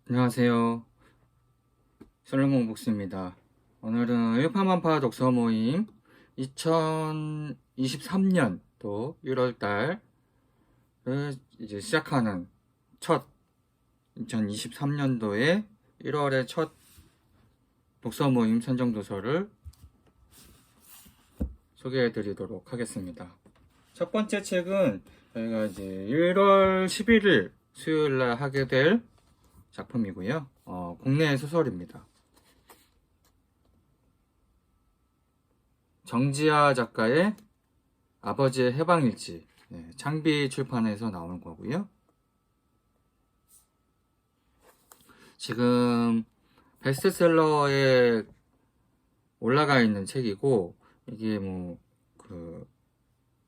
안녕하세요. 솔로몬 북스입니다. 오늘은 일파만파 독서 모임 2023년도 1월달을 이제 시작하는 첫 2023년도에 1월의 첫 독서 모임 선정 도서를 소개해 드리도록 하겠습니다. 첫 번째 책은 저희가 이제 1월 11일 수요일 날 하게 될 작품이고요. 국내 소설입니다. 정지아 작가의 아버지의 해방일지, 창비 출판에서 나온 거고요. 지금 베스트셀러에 올라가 있는 책이고, 이게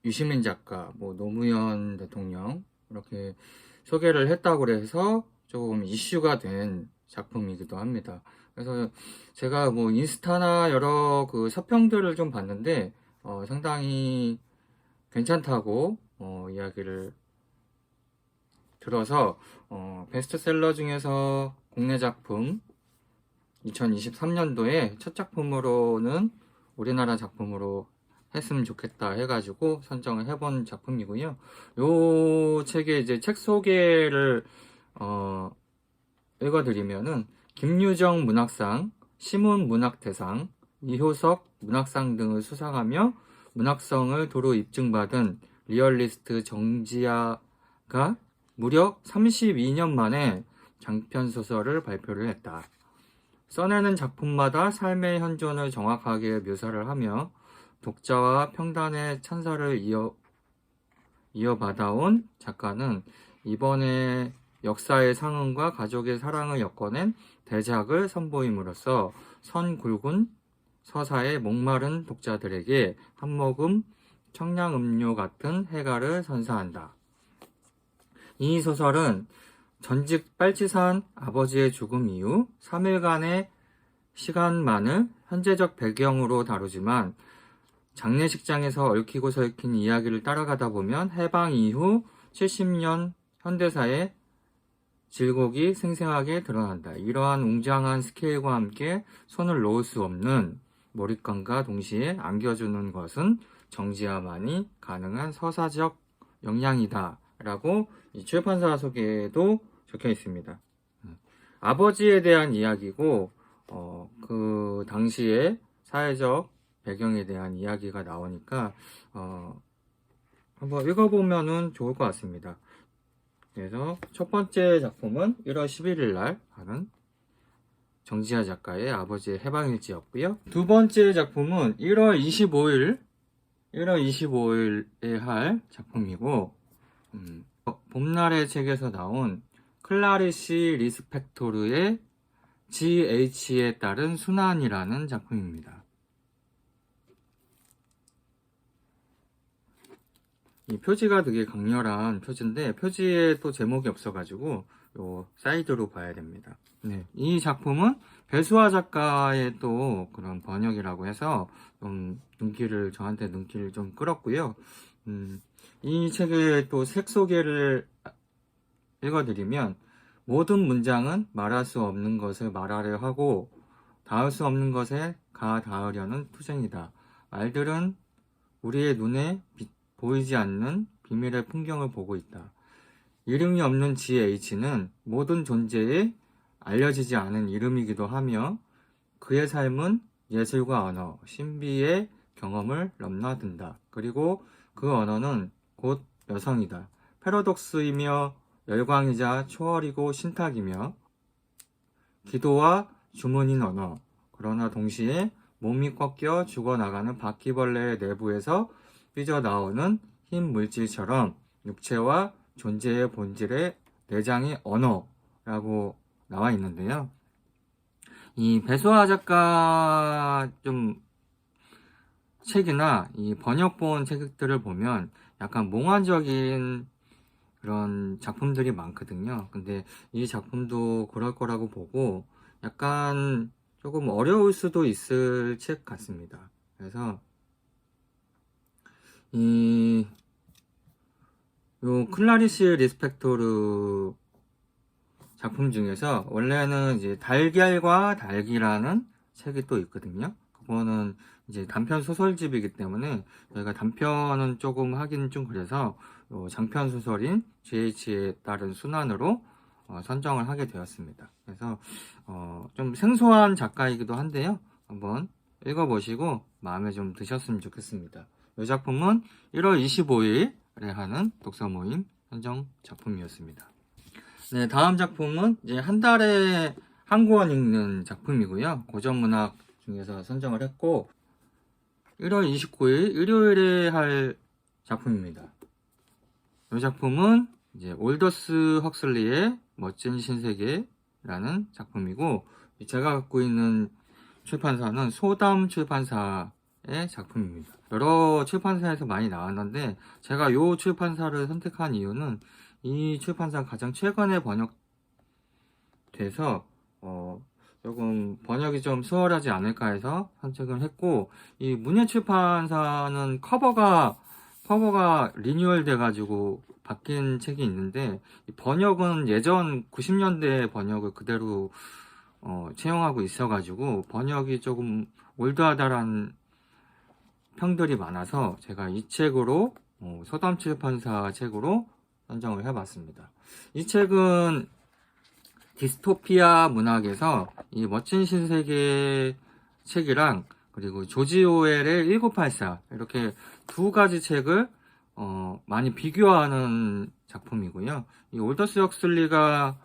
유시민 작가, 노무현 대통령 이렇게 소개를 했다고 해서 조금 이슈가 된 작품이기도 합니다. 그래서 제가 인스타나 여러 그 서평들을 좀 봤는데 상당히 괜찮다고 이야기를 들어서 베스트셀러 중에서 국내 작품 2023년도에 첫 작품으로는 우리나라 작품으로 했으면 좋겠다 해가지고 선정을 해본 작품이고요. 요 책의 이제 책 소개를 읽어드리면은 김유정 문학상, 시문 문학대상, 이효석 문학상 등을 수상하며 문학성을 도로 입증받은 리얼리스트 정지아가 무려 32년 만에 장편소설을 발표를 했다. 써내는 작품마다 삶의 현존을 정확하게 묘사를 하며 독자와 평단의 찬사를 이어받아온 작가는 이번에 역사의 상흔과 가족의 사랑을 엮어낸 대작을 선보임으로써 선 굵은 서사의 목마른 독자들에게 한 모금 청량음료 같은 해가를 선사한다. 이 소설은 전직 빨치산 아버지의 죽음 이후 3일간의 시간만을 현재적 배경으로 다루지만 장례식장에서 얽히고 설킨 이야기를 따라가다 보면 해방 이후 70년 현대사의 질곡이 생생하게 드러난다. 이러한 웅장한 스케일과 함께 손을 놓을 수 없는 몰입감과 동시에 안겨주는 것은 정지아만이 가능한 서사적 역량이다. 라고 이 출판사 소개에도 적혀 있습니다. 아버지에 대한 이야기고, 그 당시의 사회적 배경에 대한 이야기가 나오니까, 한번 읽어보면은 좋을 것 같습니다. 그래서 첫 번째 작품은 1월 11일 날 하는 정지아 작가의 아버지의 해방일지였고요. 두 번째 작품은 1월 25일에 할 작품이고, 봄날의 책에서 나온 클라리시 리스펙토르의 GH에 따른 순환이라는 작품입니다. 이 표지가 되게 강렬한 표지인데 표지에 또 제목이 없어가지고 요 사이드로 봐야 됩니다. 네, 이 작품은 배수아 작가의 또 그런 번역이라고 해서 좀 저한테 눈길을 좀 끌었고요. 이 책의 또 색 소개를 읽어드리면 모든 문장은 말할 수 없는 것을 말하려 하고 닿을 수 없는 것에 닿으려는 투쟁이다. 말들은 우리의 눈에 보이지 않는 비밀의 풍경을 보고 있다. 이름이 없는 GH는 모든 존재에 알려지지 않은 이름이기도 하며 그의 삶은 예술과 언어, 신비의 경험을 넘나든다. 그리고 그 언어는 곧 여성이다. 패러독스이며 열광이자 초월이고 신탁이며 기도와 주문인 언어. 그러나 동시에 몸이 꺾여 죽어나가는 바퀴벌레의 내부에서 삐져나오는 흰 물질처럼 육체와 존재의 본질의 내장의 언어라고 나와 있는데요. 이 배수아 작가 좀 책이나 이 번역본 책들을 보면 약간 몽환적인 그런 작품들이 많거든요. 근데 이 작품도 그럴 거라고 보고 약간 조금 어려울 수도 있을 책 같습니다. 그래서 요 클라리시 리스펙토르 작품 중에서 원래는 이제 달걀과 달기라는 책이 또 있거든요. 그거는 이제 단편 소설집이기 때문에 저희가 단편은 조금 하긴 좀 그래서 장편 소설인 GH에 따른 순환으로 선정을 하게 되었습니다. 그래서 좀 생소한 작가이기도 한데요. 한번 읽어보시고 마음에 좀 드셨으면 좋겠습니다. 이 작품은 1월 25일에 하는 독서 모임 선정 작품이었습니다. 네, 다음 작품은 이제 한 달에 한 권 읽는 작품이고요. 고전문학 중에서 선정을 했고 1월 29일 일요일에 할 작품입니다. 이 작품은 이제 올더스 헉슬리의 멋진 신세계라는 작품이고 제가 갖고 있는 출판사는 소담 출판사의 작품입니다. 여러 출판사에서 많이 나왔는데 제가 이 출판사를 선택한 이유는 이 출판사가 가장 최근에 번역돼서 조금 번역이 좀 수월하지 않을까 해서 선택을 했고 이 문예출판사는 커버가 리뉴얼 돼가지고 바뀐 책이 있는데 번역은 예전 90년대 번역을 그대로 채용하고 있어가지고 번역이 조금 올드하다라는 평들이 많아서 제가 이 책으로 소담출판사 책으로 선정을 해봤습니다. 이 책은 디스토피아 문학에서 이 멋진 신세계 책이랑 그리고 조지 오웰의 1984 이렇게 두 가지 책을 많이 비교하는 작품이고요. 이 올더스 헉슬리가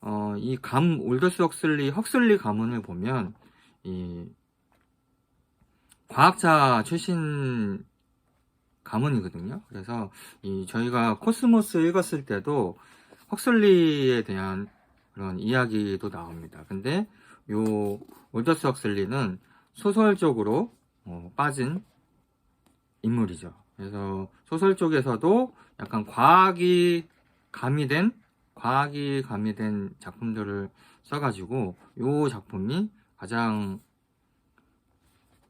올더스 헉슬리 가문을 보면 이 과학자 출신 가문이거든요. 그래서 저희가 코스모스 읽었을 때도 헉슬리에 대한 그런 이야기도 나옵니다. 근데 요 올더스 헉슬리는 소설적으로 빠진 인물이죠. 그래서 소설 쪽에서도 약간 과학이 가미된 작품들을 써가지고 요 작품이 가장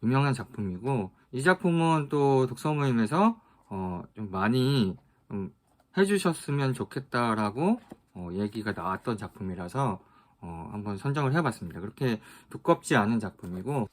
유명한 작품이고 이 작품은 또 독서 모임에서 좀 많이 해주셨으면 좋겠다라고 얘기가 나왔던 작품이라서 한번 선정을 해봤습니다. 그렇게 두껍지 않은 작품이고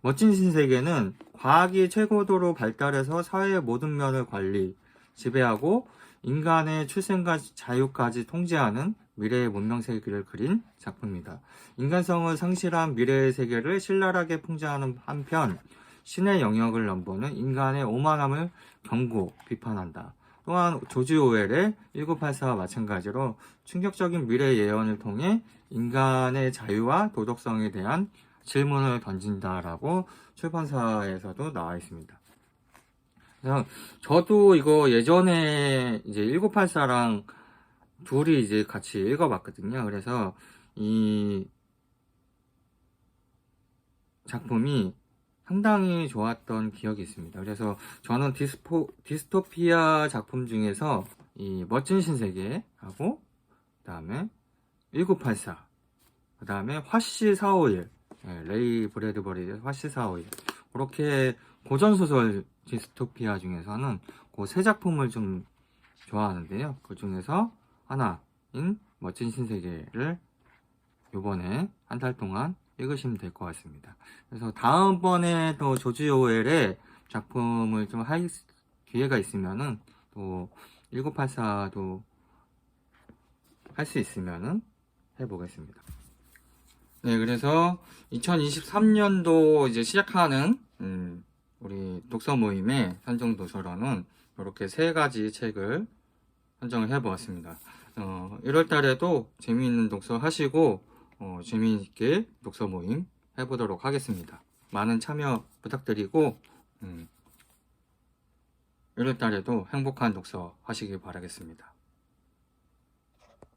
멋진 신세계는 과학이 최고도로 발달해서 사회의 모든 면을 관리, 지배하고 인간의 출생과 자유까지 통제하는 미래의 문명 세계를 그린 작품입니다. 인간성을 상실한 미래의 세계를 신랄하게 풍자하는 한편 신의 영역을 넘보는 인간의 오만함을 경고, 비판한다. 또한 조지 오웰의 1984와 마찬가지로 충격적인 미래 예언을 통해 인간의 자유와 도덕성에 대한 질문을 던진다라고 출판사에서도 나와 있습니다. 그래서 저도 이거 예전에 이제 1984랑 둘이 이제 같이 읽어봤거든요. 그래서 이 작품이 상당히 좋았던 기억이 있습니다. 그래서 저는 디스토피아 작품 중에서 이 멋진 신세계하고 그 다음에 1984 그 다음에 화씨 451 레이 브래드버리의 화씨 451 그렇게 고전소설 디스토피아 중에서는 그 세 작품을 좀 좋아하는데요. 그 중에서 하나인 멋진 신세계를 요번에 한 달 동안 읽으시면 될 것 같습니다. 그래서 다음번에 또 조지 오웰의 작품을 좀 할 기회가 있으면은 또 1984도 할 수 있으면은 해보겠습니다. 네, 그래서 2023년도 이제 시작하는 우리 독서 모임의 선정 도서로는 이렇게 세 가지 책을 선정을 해보았습니다. 1월 달에도 재미있는 독서 하시고 재미있게 독서 모임 해보도록 하겠습니다. 많은 참여 부탁드리고 1월 달에도 행복한 독서 하시길 바라겠습니다.